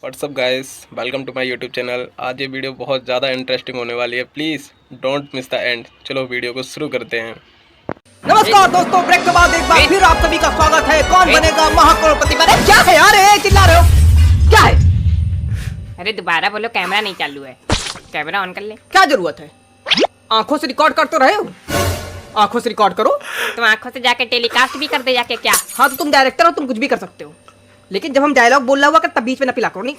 WhatsApp guys, welcome to my YouTube channel. आज ये video बहुत ज़्यादा इंटरेस्टिंग होने वाली है। Please don't miss the end. चलो वीडियो को शुरू करते हैं। नमस्कार दोस्तों, ब्रेक के बाद एक बार फिर आप सभी का स्वागत है। कौन बनेगा महाकरोड़पति? अरे क्या है यार, चिल्ला रहे हो? क्या है? अरे दोबारा बोलो, कैमरा नहीं चालू है। कैमरा ऑन कर ले। क्या जरूरत है? आंखों से रिकॉर्ड कर तो रहे हो, आंखों से रिकॉर्ड करो। तुम आंखों से जाके टेलीकास्ट भी कर दे जाके। क्या? हाँ तो तुम डायरेक्टर हो, तुम कुछ भी कर सकते हो, लेकिन जब हम डायलॉग बोल रहा हुआ कर तब बीच में न पिला करो। नहीं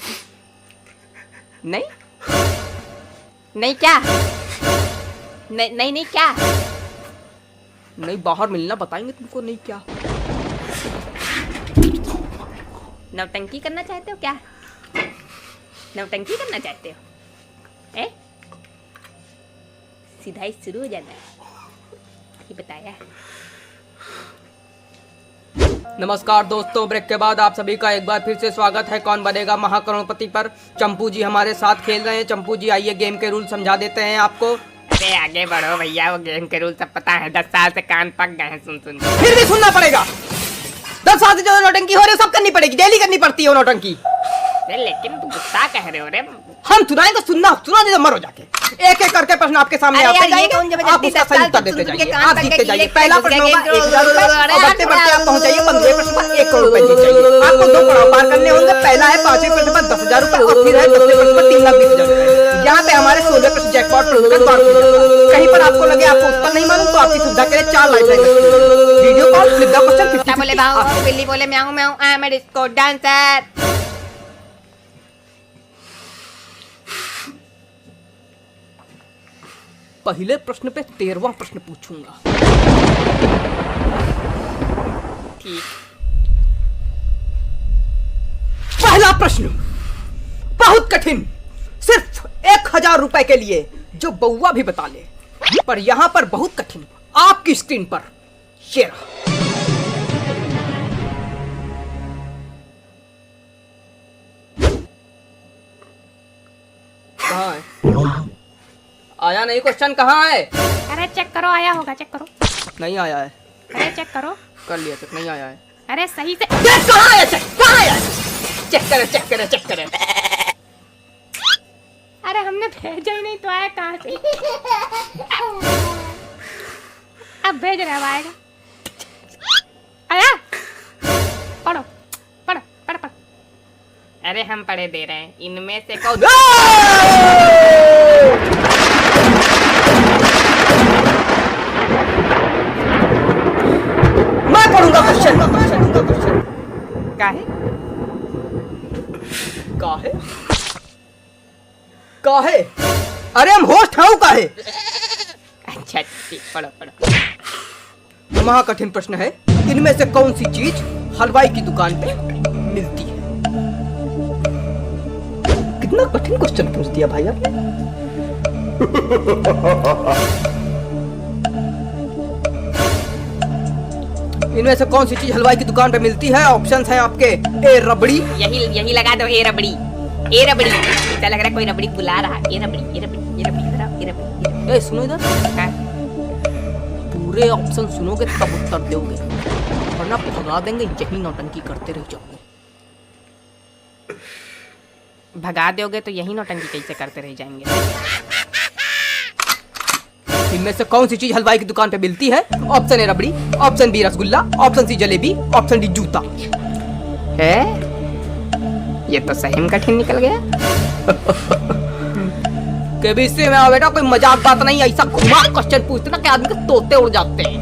नहीं नहीं क्या? नहीं नहीं नहीं क्या? नहीं, बाहर मिलना बताएंगे तुमको। नहीं क्या? नौटंकी करना चाहते हो क्या? नौटंकी करना चाहते हो? ए? सीधा ही शुरू हो जाना है, ये बताया। नमस्कार दोस्तों, ब्रेक के बाद आप सभी का एक बार फिर से स्वागत है कौन बनेगा महाकरोड़पति पर। चंपू जी हमारे साथ खेल रहे हैं। चंपू जी आइए, गेम के रूल समझा देते हैं आपको। अरे आगे बढ़ो भैया, वो गेम के रूल सब पता है। 10 साल से कान पक गए हैं सुन सुन। फिर भी सुनना पड़ेगा। 10 साल से जो नौटंकी हो रही है सब करनी पड़ेगी, डेली करनी पड़ती है वो नौटंकी। लेकिन तुम गुस्सा कह रहे हो रे। हम सुनाएं तो सुनना नहीं तो मरो जाके। एक एक करके प्रश्न आपके सामने आते जाएंगे, आप उसका सही उत्तर देते जाइए, आप जीतते जाइए। पहला प्रश्न होगा 1000 रुपए, और बढ़ते बढ़ते आप पहुंच जाइए 15 प्रश्न पर 1 करोड़ रुपए जीत जाइए। आपको 2 पड़ाव पार करने होंगे। पहला है 5वें प्रश्न पर 10,000 रुपए, और फिर है 10वें प्रश्न पर 3,20,000 रुपए। यहाँ पे हमारे 16 प्रश्न जैकपॉट कहीं पर आपको लगे आपको उत्तर नहीं मालूम तो आपकी सुविधा के लिए 4 life video call flip the question 50 बोले बाऊ, बिल्ली बोले म्याऊं म्याऊं, I am a disco dancer. पहले प्रश्न पे 13वां प्रश्न पूछूंगा। ठीक। पहला प्रश्न बहुत कठिन, सिर्फ 1000 रुपए के लिए, जो बउआ भी बता ले। पर यहां पर बहुत कठिन, आपकी स्क्रीन पर शेर। कहाँ है? आया नहीं क्वेश्चन, कहाँ है? अरे चेक करो, आया होगा, चेक करो। नहीं आया है। अरे चेक करो। कर लिया चेक, नहीं आया है। अरे सही से चेक कहाँ आया? कहाँ आया? चेक करे चेक करे चेक करे। अरे हमने भेजा ही नहीं तो आया कहाँ से? अब भेज रहे, अब आएगा। आया? पढ़ो पढ़ो पढ़ो पढ़ो। अरे हम पढ़े दे रहे हैं। इनमें से कौन? मैं पढ़ूंगा क्वेश्चन। काहे? काहे? काहे? अरे हम होस्ट हैं, काहे? अच्छा ठीक, पढ़ो पढ़ो। महाकठिन प्रश्न है, इनमें से कौन सी चीज हलवाई की दुकान पे मिलती है? कितना कठिन क्वेश्चन पूछ दिया भाई आपने। इनमें से कौन सी चीज हलवाई की दुकान पे मिलती है? ऑप्शंस हैं आपके। ए रबड़ी। यही लगा दो, ए रबड़ी। ए रबड़ी, ऐसा लग रहा है कोई रबड़ी बुला रहा है। ए रबड़ी ए रबड़ी ए रबड़ी इधर आओ, ए रबड़ी। ए सुनो इधर, पूरे ऑप्शन सुनोगे तब उत्तर दोगे, वरना भगा देंगे। यही नौटंकी करते रह जाओगे। भगा दोगे तो यही नौटंकी कैसे करते रह जाएंगे? इनमें से कौन सी चीज हलवाई की दुकान पे मिलती है? Option A rabri, option B rasgulla, option C jalebi, option D जूता। है ये तो सही में कठिन निकल गया। केबीसी में आओ बेटा, कोई मजाक बात नहीं। ऐसा घुमा क्वेश्चन पूछते ना कि आदमी के तोते उड़ जाते हैं।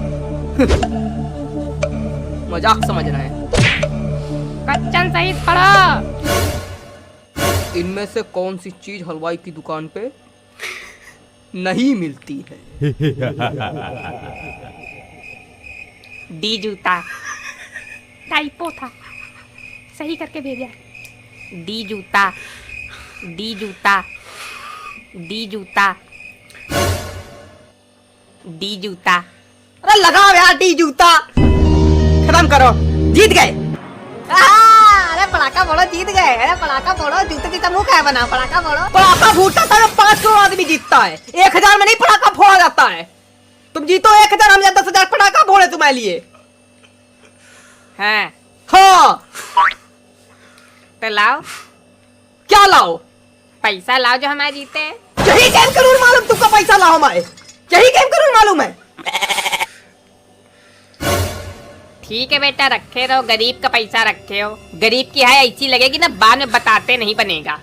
मजाक समझ रहे हैं। क्वेश्चन सही पढ़ो। इनमें से कौन सी चीज हलवाई की दुकान पे नहीं मिलती है? डी जूता। टाइपो था, सही करके भेजा। डी जूता, डी जूता, डी जूता, डी जूता। अरे लगाओ यार, डी जूता। खत्म करो, जीत गए। अरे पड़ाका फोड़ो, जीत गए। अरे पड़ाका फोड़ो, जूते की मुंह क्या बना? पड़ाका फोड़ो। पड़ाका फूटता था 5 करोड़ आदमी जीतता है, 1000 में नहीं पड़ाका फोड़ा जाता है। तुम जीतो 1000, हम 10,000 पटाखा फोड़े तुम्हारे लिए। हाँ हाँ तो लाओ। क्या लाओ? पैसा लाओ जो हमारे जीते हैं। यही गेम का रूल मालूम तुमको? पैसा लाओ हमारे, यही गेम का रूल मालूम है? ठीक है बेटा, रखे रहो, गरीब का पैसा रखे हो। गरीब की है ऐसी लगेगी ना, बाद में बताते नहीं बनेगा।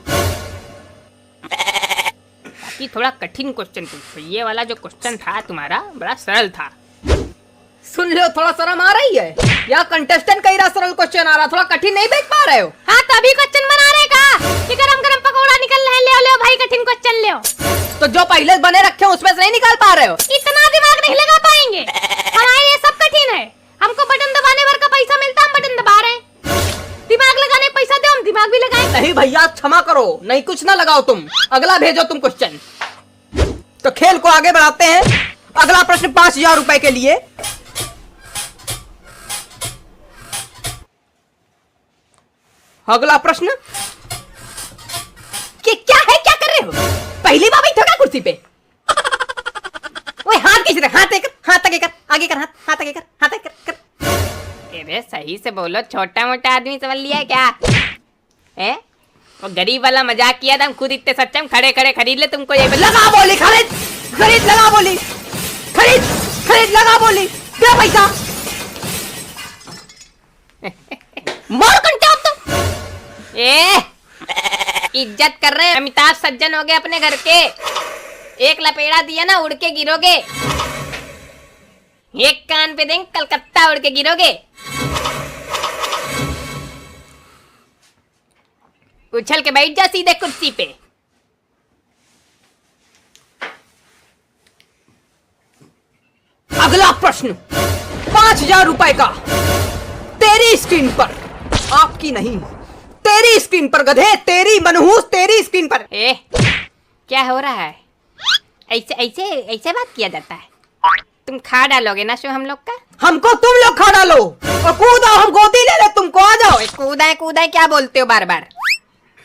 बाकी थोड़ा कठिन क्वेश्चन पूछो। ये वाला जो क्वेश्चन था तुम्हारा बड़ा सरल था। सुन लो, थोड़ा शर्म आ रही है? या कंटेस्टेंट कह रहा सरल क्वेश्चन आ रहा, थोड़ा कठिन नहीं देख पा रहे हो? हाँ तो अभी क्वेश्चन बना रहे का कि गरम गरम पकौड़ा निकल रहे, ले ले भाई कठिन क्वेश्चन ले। तो जो पहले बने रखे हैं उसमें से नहीं निकाल पा रहे हो? इतना दिमाग नहीं लगा पाएंगे, हमारे ये सब कठिन है। हमको बटन दबाने भर का पैसा मिलता, हम बटन दबा रहे हैं। दिमाग लगाने का पैसा दो, हम दिमाग भी लगाएं। नहीं भैया, क्षमा करो, नहीं कुछ ना लगाओ तुम। अगला भेजो तुम क्वेश्चन। तो खेल को आगे बढ़ाते हैं। अगला प्रश्न 5000 रुपए के लिए। अगला प्रश्न कि क्या है, क्या कर रहे हो? पहली बार बैठो क्या कुर्सी पे? ओए हाथ कैसे रख? हाथ आगे कर, आगे कर, हाथ आगे कर, हाथ आगे कर। अरे सही से बोलो, छोटा मोटा आदमी समझ लिया है क्या? है वो गरीब वाला मजाक किया था, हम खुद इतने सच्चे, हम खड़े खड़े खरीद ले तुमको। ये लगा बोली, खरीद खरीद, लगा बोली, खरीद खरीद, लगा बोली, दे पैसा। मार कंटा तो। इज्जत कर रहे हैं, अमिताभ सज्जन हो गए अपने घर के। एक लपेड़ा दिया ना, उड़ के गिरोगे। एक कान पे देंगे, कलकत्ता उड़ के गिरोगे। उछल के बैठ जा सीधे कुर्सी पे। अगला प्रश्न 5000 रुपए का। तेरी स्क्रीन पर, आपकी नहीं, तेरी स्क्रीन पर गधे, तेरी मनहूस, तेरी स्क्रीन पर। क्या हो रहा है? ऐसे ऐसे ऐसे बात किया जाता है? तुम खा डालोगे ना शो हम लोग का? हमको तुम लोग खा डालो और कूदो, हम गोदी ले ले तुमको, आ जाओ। कूदा कूदा क्या बोलते हो बार बार?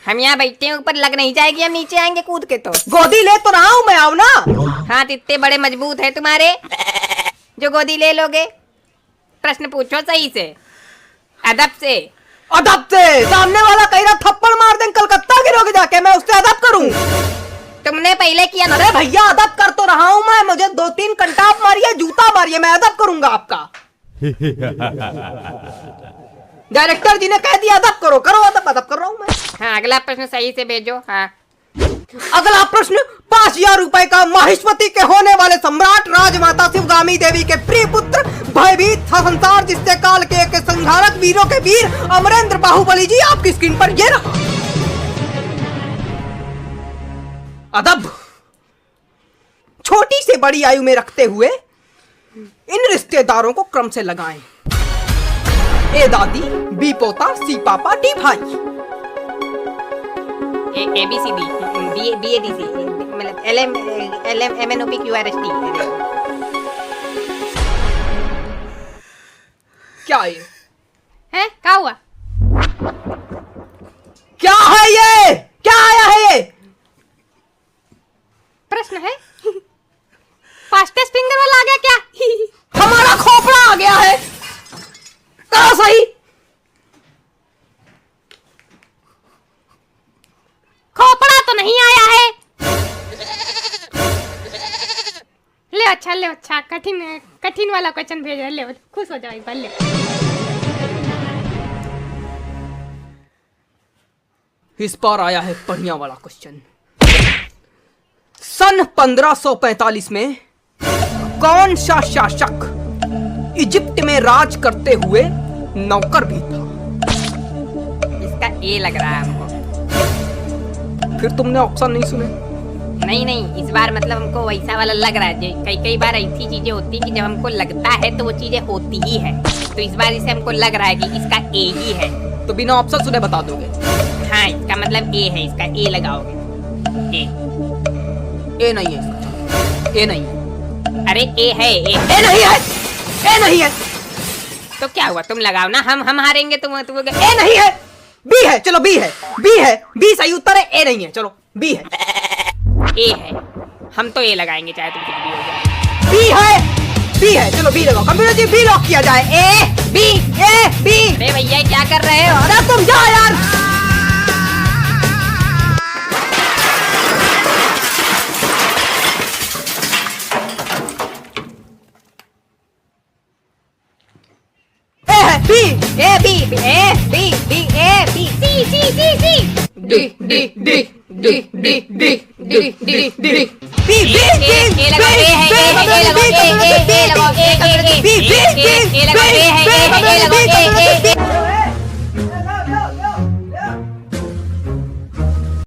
हम यहाँ बैठे हैं, ऊपर लग नहीं जाएगी, हम नीचे आएंगे कूद के। तो गोदी ले तो रहा हूँ मैं, आओ ना। हाथ इतने बड़े मजबूत है तुम्हारे जो गोदी ले लोगे? प्रश्न पूछो सही से, अदब से। अदब से? सामने वाला कह रहा थप्पड़ मार दें, कलकत्ता गिरोगे जाके, मैं उससे अदब करूं? तुमने पहले किया ना। अरे भैया, अदब कर तो रहा हूं मैं, मुझे 2-3 कंटाप मारिए, जूता मारिए, मैं अदब करूंगा आपका। डायरेक्टर जी ने कह दिया अदब करो, करो अदब, अदब कर रहा हूं मैं। हाँ, अगला प्रश्न सही से भेजो। हाँ, अगला प्रश्न 5000 रुपए का। माहिष्मती के होने वाले सम्राट राजमाता शिवगामी देवी के प्रिय पुत्र, भयभीत था संसार जिससे काल के संहारक, वीरों के वीर अमरेंद्र बाहुबली जी आपकी स्क्रीन पर ये रहा। अदब छोटी से बड़ी आयु में रखते हुए इन रिश्तेदारों को क्रम से लगाएं। ए दादी, बी पोता, सी पापा, डी भाई। ABCD, BADC, मतलब LM MNOP QRST। क्या ये है? क्या हुआ? क्या है ये? क्या आया है ये? प्रश्न है? फास्टेस्ट फिंगर वाला आ गया क्या? हमारा खोपड़ा आ गया है। करो सही। खोपड़ा तो नहीं आया है। ले अच्छा, ले अच्छा, कठिन वाला क्वेश्चन भेज रहे, ले खुश हो जाओ एक बार, ले। इस बार आया है बढ़िया वाला क्वेश्चन। सन 1545 में कौन सा शासक इजिप्ट में राज करते हुए नौकर भी था? इसका ए लग रहा है हमको। फिर तुमने ऑप्शन नहीं सुने? नहीं, इस बार मतलब हमको वैसा वाला लग रहा है। कई बार ऐसी चीजें होती है कि जब हमको लगता है तो वो चीजें होती ही है। तो इस बार इसे हमको लग रहा है कि इसका ए ही है। तो बिना ऑप्शन सुने बता दोगे? हाँ, इसका मतलब ए है, इसका ए लगाओगे। ए नहीं है इसका, ए नहीं है। अरे ए है, ए नहीं है, ए नहीं है। तो क्या हुआ? तुम लगाओ ना, हम हारेंगे, तुम ए नहीं है, बी है। चलो बी है, बी है, बी सही उत्तर है, ए नहीं है। चलो बी है, ए है। हम तो ए लगाएंगे चाहे तुम कुछ भी हो जाए। बी है, बी है। चलो बी लगाओ, कंप्यूटर जी बी लॉक किया जाए। A B, A B. अरे भैया क्या कर रहे हो? अरे तुम जाओ यार। A B A B B A B C C C C D D D D D D D D D B B A लगाओ ए है ए लगाओ ए ए लगाओ ए ए